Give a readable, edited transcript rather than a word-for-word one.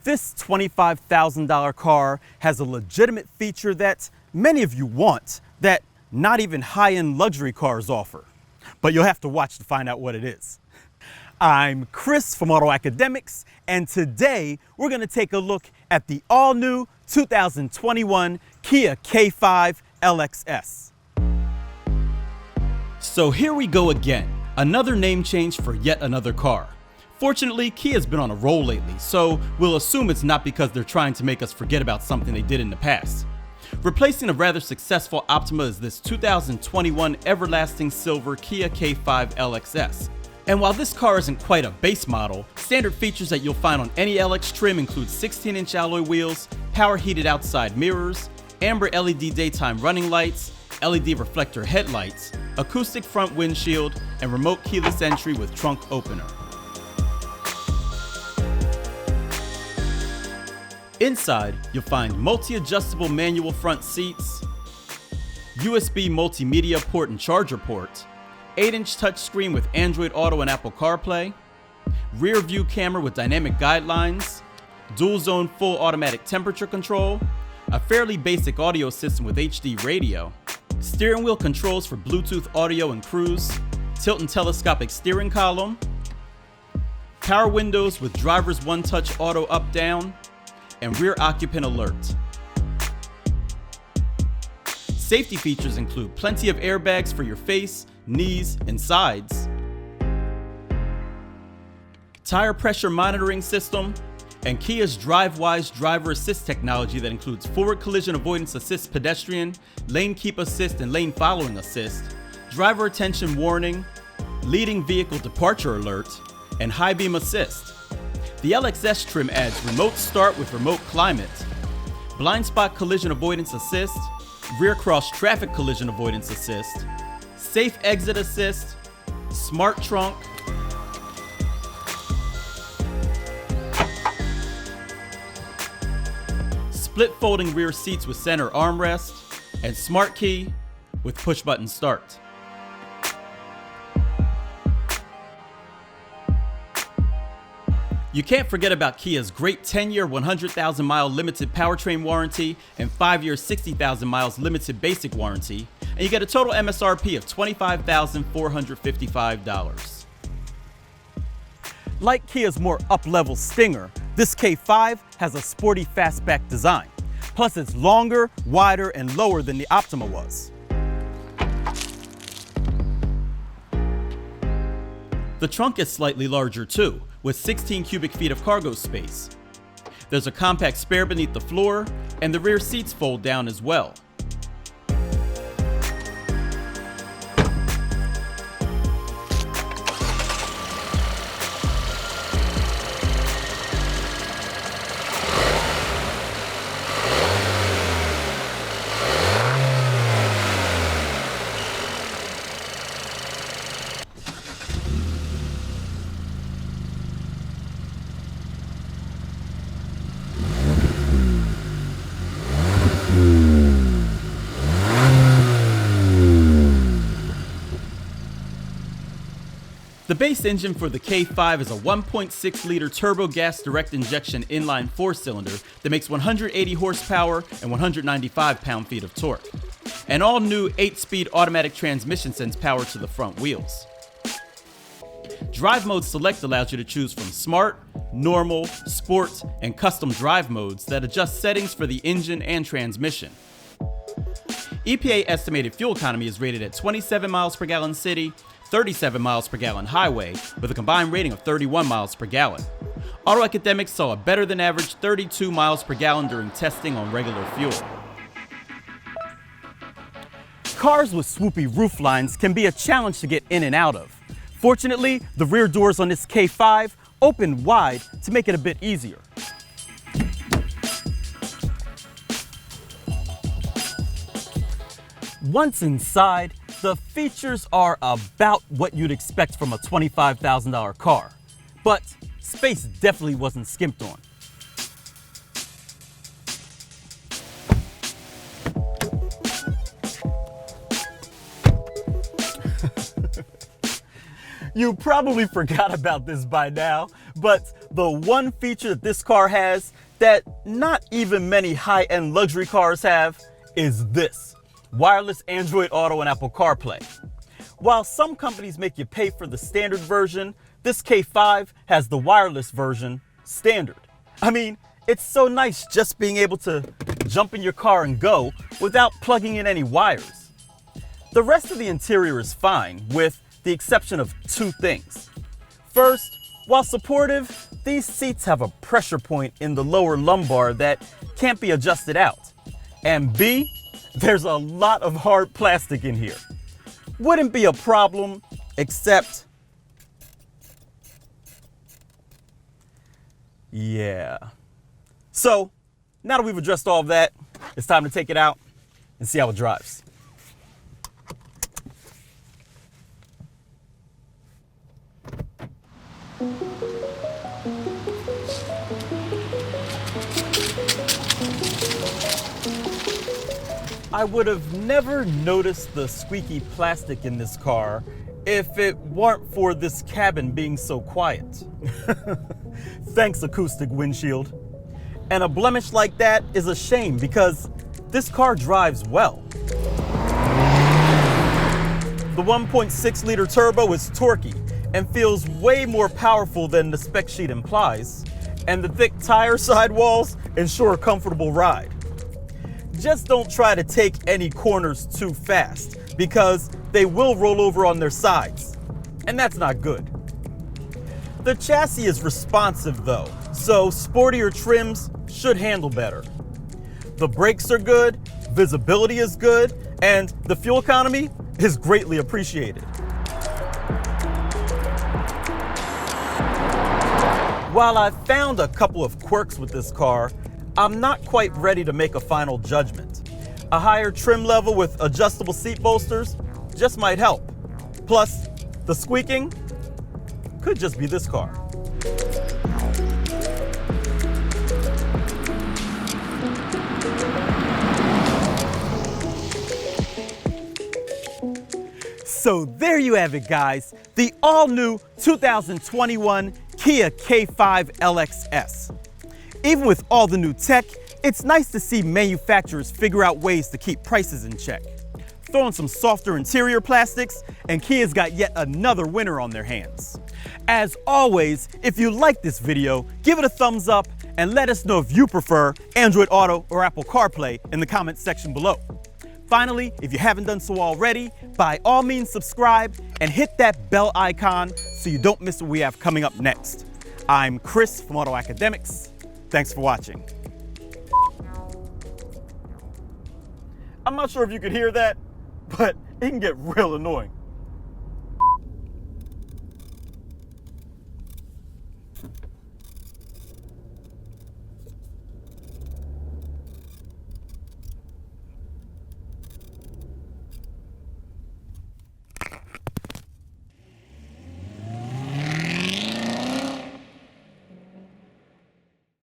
This $25,000 car has a legitimate feature that many of you want, that not even high-end luxury cars offer. But you'll have to watch to find out what it is. I'm Chris from AutoAcademics, and today we're going to take a look at the all-new 2021 Kia K5 LXS. So here we go again, another name change for yet another car. Fortunately, Kia's been on a roll lately, so we'll assume it's not because they're trying to make us forget about something they did in the past. Replacing a rather successful Optima is this 2021 everlasting silver Kia K5 LXS. And while this car isn't quite a base model, standard features that you'll find on any LX trim include 16-inch alloy wheels, power heated outside mirrors, amber LED daytime running lights, LED reflector headlights, acoustic front windshield, and remote keyless entry with trunk opener. Inside, you'll find multi-adjustable manual front seats, USB multimedia port and charger port, 8-inch touchscreen with Android Auto and Apple CarPlay, rear view camera with dynamic guidelines, dual zone full automatic temperature control, a fairly basic audio system with HD radio, steering wheel controls for Bluetooth audio and cruise, tilt and telescopic steering column, power windows with driver's one-touch auto up-down, and rear occupant alert. Safety features include plenty of airbags for your face, knees, and sides, tire pressure monitoring system, and Kia's DriveWise driver assist technology that includes forward collision avoidance assist pedestrian, lane keep assist and lane following assist, driver attention warning, leading vehicle departure alert, and high beam assist. The LXS trim adds remote start with remote climate, blind spot collision avoidance assist, rear cross traffic collision avoidance assist, safe exit assist, smart trunk, split folding rear seats with center armrest, and smart key with push button start. You can't forget about Kia's great 10-year 100,000-mile limited powertrain warranty and 5-year 60,000 miles limited basic warranty, and you get a total M.S.R.P of $25,455. Like Kia's more up-level Stinger, this K5 has a sporty fastback design. Plus it's longer, wider, and lower than the Optima was. The trunk is slightly larger too, with 16 cubic feet of cargo space. There's a compact spare beneath the floor, and the rear seats fold down as well. The base engine for the K5 is a 1.6-liter turbo gas direct injection inline 4-cylinder that makes 180 horsepower and 195 pound-feet of torque. An all-new 8-speed automatic transmission sends power to the front wheels. Drive Mode Select allows you to choose from Smart, Normal, Sport, and Custom drive modes that adjust settings for the engine and transmission. EPA estimated fuel economy is rated at 27 miles per gallon city, 37 miles per gallon highway, with a combined rating of 31 miles per gallon. AutoAcademics saw a better than average 32 miles per gallon during testing on regular fuel. Cars with swoopy roof lines can be a challenge to get in and out of. Fortunately, the rear doors on this K5 open wide to make it a bit easier. Once inside, the features are about what you'd expect from a $25,000 car, but space definitely wasn't skimped on. You probably forgot about this by now, but The one feature that this car has that not even many high-end luxury cars have is this: wireless Android Auto and Apple CarPlay. While some companies make you pay for the standard version, this K5 has the wireless version standard. I mean, it's so nice just being able to jump in your car and go without plugging in any wires. The rest of the interior is fine, with the exception of two things. First, while supportive, these seats have a pressure point in the lower lumbar that can't be adjusted out. And B, there's a lot of hard plastic in here. Wouldn't be a problem, except, yeah. So, now that we've addressed all of that, it's time to take it out and see how it drives. I would have never noticed the squeaky plastic in this car if it weren't for this cabin being so quiet. Thanks, acoustic windshield. And a blemish like that is a shame because this car drives well. The 1.6 liter turbo is torquey and feels way more powerful than the spec sheet implies, and the thick tire sidewalls ensure a comfortable ride. Just don't try to take any corners too fast because they will roll over on their sides, and that's not good. The chassis is responsive though, so sportier trims should handle better. The brakes are good, visibility is good, and the fuel economy is greatly appreciated. While I've found a couple of quirks with this car, I'm not quite ready to make a final judgment. A higher trim level with adjustable seat bolsters just might help. Plus, the squeaking could just be this car. So there you have it, guys. The all-new 2021 Kia K5 LXS. Even with all the new tech, it's nice to see manufacturers figure out ways to keep prices in check. Throw in some softer interior plastics, and Kia's got yet another winner on their hands. As always, if you like this video, give it a thumbs up and let us know if you prefer Android Auto or Apple CarPlay in the comments section below. Finally, if you haven't done so already, by all means subscribe and hit that bell icon so you don't miss what we have coming up next. I'm Chris from AutoAcademics. Thanks for watching. I'm not sure if you could hear that, but it can get real annoying.